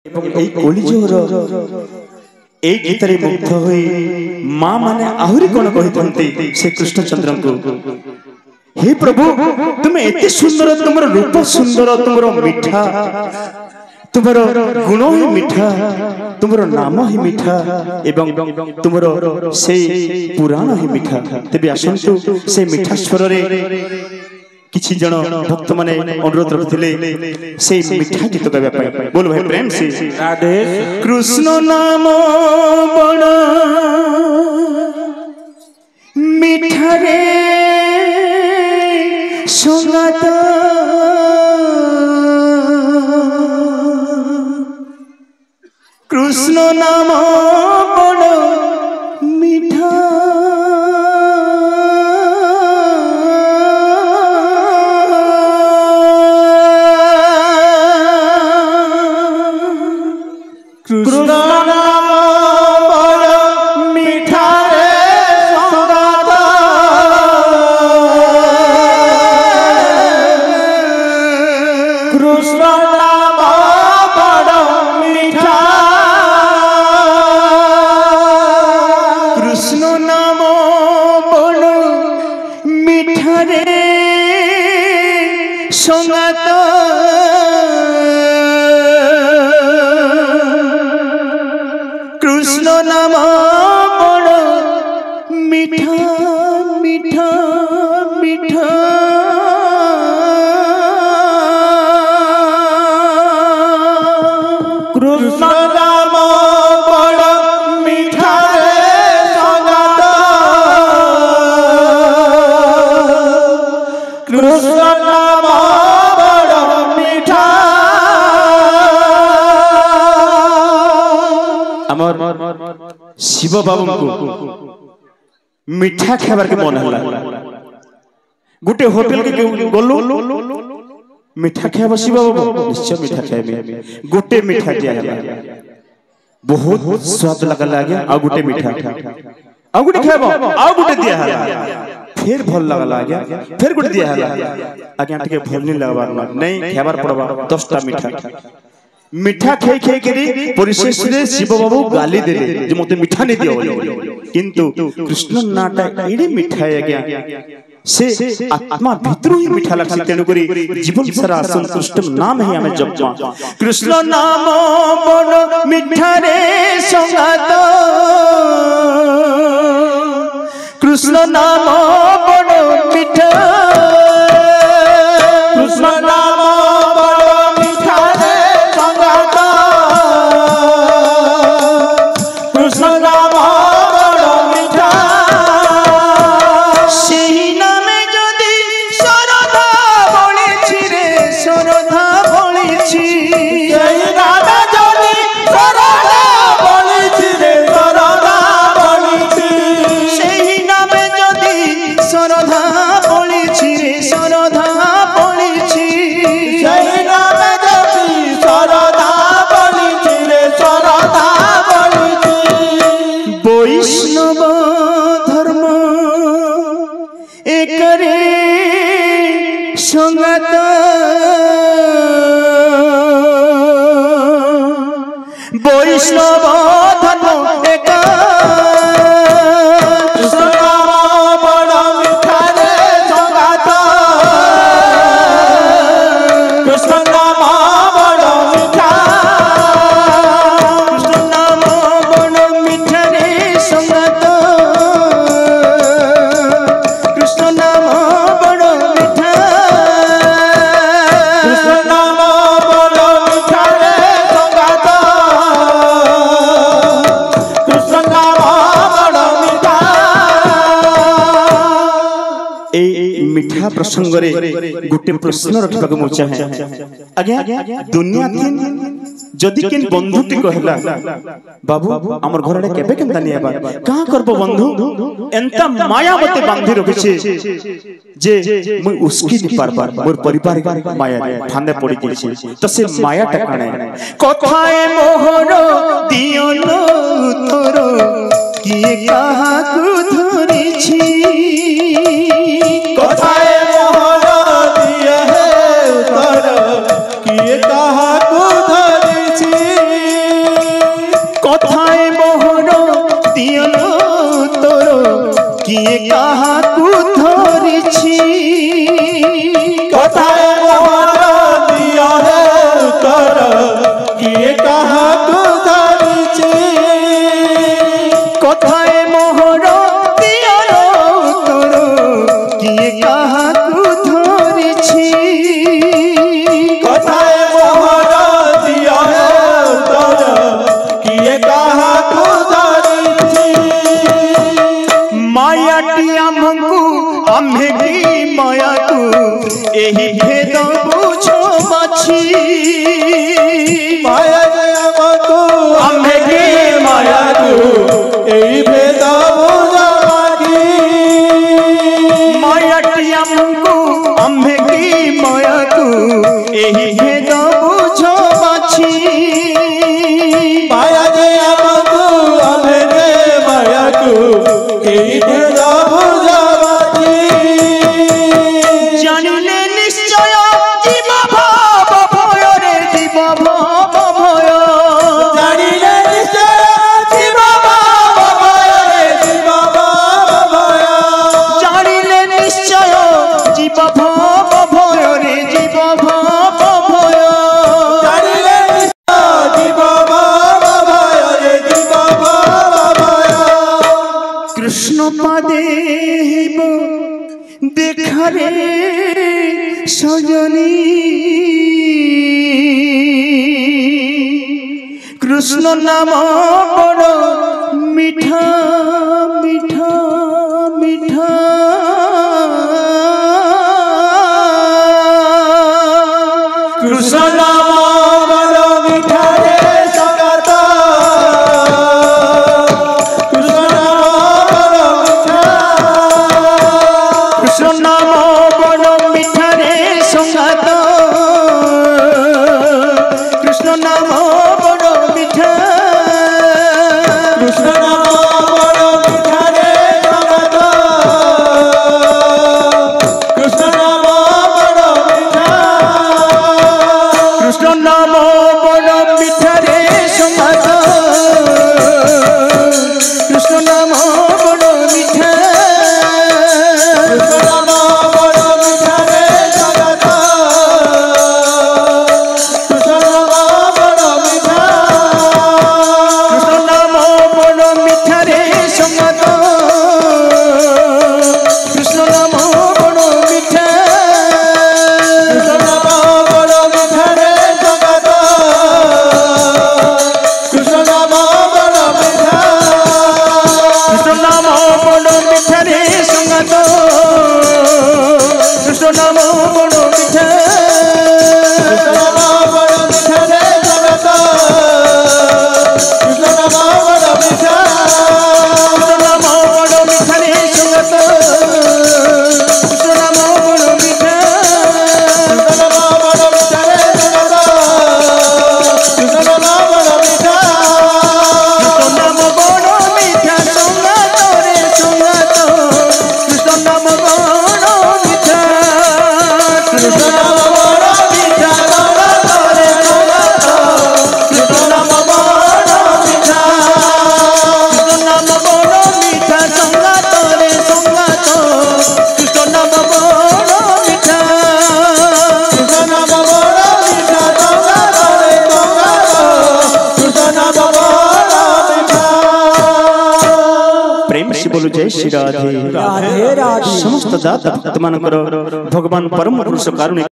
कलिजुगर ए गीतरे मुग्ध होई मां माने आहुरी कोन कहितंती से कृष्णचंद्र को हे प्रभु तुम एते सुंदर तुमर रूप सुंदर तुमर मीठा तुमर गुण ही मीठा तुमर नाम ही मीठा एवं तुमर से पुराण ही मीठा तबे आसंतु से मीठा स्वर रे किछि जन भक्त माने अनुरोध रखथिले से मीठा गीत गाबा पय बोल भाई प्रेम से राधे कृष्ण नाम बड़ मीठा रे संगत कृष्ण नाम बड़ मीठा कृष्ण नाम बड़ मीठा रे संगत कृष्ण नाम बड़ मीठा कृष्ण नाम बड़ मीठा रे संगत कृष्ण नाम बड़ मीठा मीठा मीठा कृष्ण नाम बड़ मीठा रे संगत कृष्ण नाम बड़ मीठा शिव बाबू को मीठा खाबार के मन हला गुटे होटल के गलु मीठा खाबो शिव बाबू निश्चय मीठा खाबे गुटे मीठा दिया हला बहुत स्वाद लगला गया आ गुटे मीठा आ गुटे खाबो आ गुटे दिया हला फिर भल लगला गया फिर गुटे दिया हला आगे आटे के भल नहीं लगबार नहीं खाबार पड़बा 10टा मीठा मीठा खे खे करी परिशेष रे शिव बाबू गाली देले जे मते मीठा नहीं दियो किंतु कृष्ण नाटा एडे मीठा है गया से आत्मा भीतर ही मीठा लागसी तेनु करी जीवन सारा संतुष्ट नाम है हमें जपमा कृष्ण नाम बड़ मीठा रे संगत कृष्ण नाम बड़ मीठा कृष्ण नाम संगत वैष्णव धर्म एक कृष्ण नाम बड़ मीठा रे संगत कृष्ण नाम बड़ मीठा कृष्ण नाम बड़ मीठा रे संगत कृष्ण नाम बड़ मीठा मीठा प्रसंग रे गुटे प्रश्न रखबा को मोचा है आज्ञा दुनिया दिन जदि केन बंधु टी कहला बाबू हमर घर रे केबे केनता नि आबा का करबो बंधु एंता माया मते बांधी रखिछे जे मुई उसकी नि पारबार मोर परिवार माया ठाने पड़ी गेछि त से माया टकाणे कथाए मोहर दियो नो तोर किए काहा को धरिछि कथाए मोहर दिया है तोर किए काहा को धरिछि किए कहा को धरिछि कथाए मोहर दिया रे उत्तर किए कहा को धरिछि कथाए मोहर दिया रे उत्तर किए कहा को धरिछि कथाए मोहर दिया रे उत्तर किए कहा को धरिछि मायाटी आमको आम्हे की माया को एही भेद बुझो बाछी माया हमको आम्हे की माया को एही भेद बुझो बाछी मायाटी आमको आम्हे की माया को एही भेद बुझो बाछी माया हमको आम्हे की माया को एही भेद बुझो बाछी जानिले निश्चय जीव भाव भय रे जीव भाव भय जानिले निश्चय जीव भाव भय रे जीव भाव भय जानिले निश्चय जीव भाव भय रे जीव भाव भय जानिले निश्चय जीव भाव भय रे जीव भाव भय कृष्ण पादे देखा रे सजनी कृष्ण नाम बड़ मीठा मीठा मीठा कृष्ण नाम बड़ मीठा रे सगात कृष्ण नाम बड़ मीठा कृष्ण नाम बड़ मीठा रे संगात कृष्ण नाम बड़ मीठा कृष्ण नाम बड़ मीठा रे सगात कृष्ण नाम बड़ मीठा कृष्ण नाम बड़ मीठा रे संगात कृष्ण नाम बड़ मीठा कृष्ण नाम बड़ मीठा रे सगात कृष्ण नाम बड़ मीठा कृष्ण नाम बड़ मीठा रे संगात कृष्ण नाम बड़ मीठा कृष्ण नाम बड़ मीठा रे सगात कृष्ण नाम बड़ मीठा कृष्ण नाम बड़ मीठा रे संगात कृष्ण नाम बड़ मीठा कृष्ण नाम बड़ मीठा रे सगात कृष्ण नाम बड़ मीठा कृष्ण नाम बड़ मीठा रे संगात कृष्ण नाम बड़ मीठा कृष्ण नाम बड़ मीठा रे सगात कृष्ण नाम बड़ मीठा कृष्ण नाम बड़ मीठा संगात रे संगात कृष्ण नाम बड़ मीठा कृष्ण नाम बड़ मीठा संगात रे संगात कृष्ण नाम बड़ मीठा कृष्ण नाम बड़ मीठा संगात रे संगात कृष्ण नाम बड़ मीठा कृष्ण नाम बड़ मीठा सगात रे सगात कृष्ण नाम बड़ मीठा प्रेम से बोलो जय श्री राधे राधे राधे समस्त दाता भक्त मानकर भगवान परम पुरुष कारुणिक